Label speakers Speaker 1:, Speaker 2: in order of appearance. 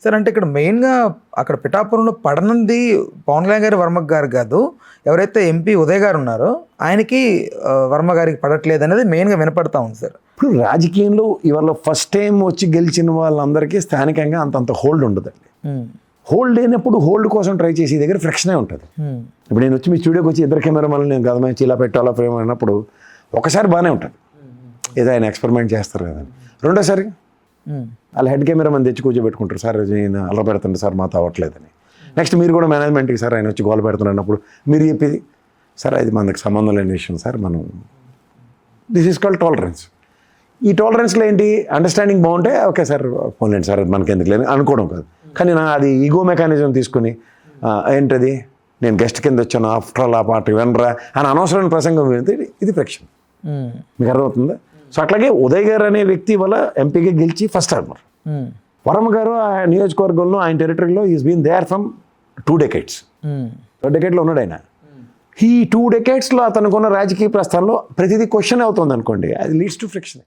Speaker 1: Sir అంటే ఇక్కడ మెయిన్గా అక్కడ పిఠాపురంలో పడనుంది పవన్ కళ్యాణ్ గారి వర్మ గారు కాదు, ఎవరైతే ఎంపీ ఉదయ్ గారు ఉన్నారో ఆయనకి వర్మ గారికి పడట్లేదు అనేది మెయిన్గా వినపడతా ఉంది సార్.
Speaker 2: ఇప్పుడు రాజకీయంలో ఇవాళ ఫస్ట్ టైం వచ్చి గెలిచిన వాళ్ళందరికీ స్థానికంగా అంతంత హోల్డ్ ఉండదండి. హోల్డ్ లేనప్పుడు హోల్డ్ కోసం ట్రై చేసి దగ్గర ఫ్రిక్షనే ఉంటుంది. ఇప్పుడు నేను వచ్చి మీ స్టూడియోకి వచ్చి ఇద్దరు కెమెరా మళ్ళీ నేను కదా మంచి ఇలా పెట్టాలా ఫ్రేమ్ అన్నప్పుడు ఒకసారి బాగానే ఉంటుంది, ఏదో ఆయన ఎక్స్పెరిమెంట్ చేస్తారు కదా. రెండోసారి వాళ్ళ హెడ్ కెమెరా మన తెచ్చి కూర్చోబెట్టుకుంటారు, సార్ నేను అలా పెడుతుంటే సార్ మాతో అవ్వట్లేదని. నెక్స్ట్ మీరు కూడా మేనేజ్మెంట్కి సార్ ఆయన వచ్చి గోల పెడుతున్నప్పుడు మీరు చెప్పేది సార్ అది మనకు సంబంధం లేని విషయం సార్, మనం దిస్ ఈస్ కాల్డ్ టాలరెన్స్. ఈ టాలరెన్స్లో ఏంటి అండర్స్టాండింగ్ బాగుంటే ఓకే సార్ పోలేండి సార్ మనకి ఎందుకు లేదు అనుకోవడం కాదు. కానీ నా అది ఈగో మెకానిజం తీసుకుని ఏంటది నేను గెస్ట్ కింద వచ్చాను ఆఫ్టర్ ఆల్ ఆ పాట వినరా అని అనవసరమైన ప్రసంగం వింటే ఇది ఫ్రిక్షన్. మీకు అర్థమవుతుందా? సో అట్లాగే ఉదయ్ గారు అనే వ్యక్తి వల్ల ఎంపీగా గెలిచి ఫస్ట్ టర్మర్. వర్మ గారు ఆ నియోజకవర్గంలో ఆయన టెరిటరీలో is been there from 2 decades. 2 decades ఉన్నాడు ఆయన. ఈ 2 decades అతనుకున్న రాజకీయ ప్రస్థానంలో ప్రతిదీ క్వశ్చన్ అవుతుంది అనుకోండి, అది లీడ్స్ టు ఫ్రిక్షన్.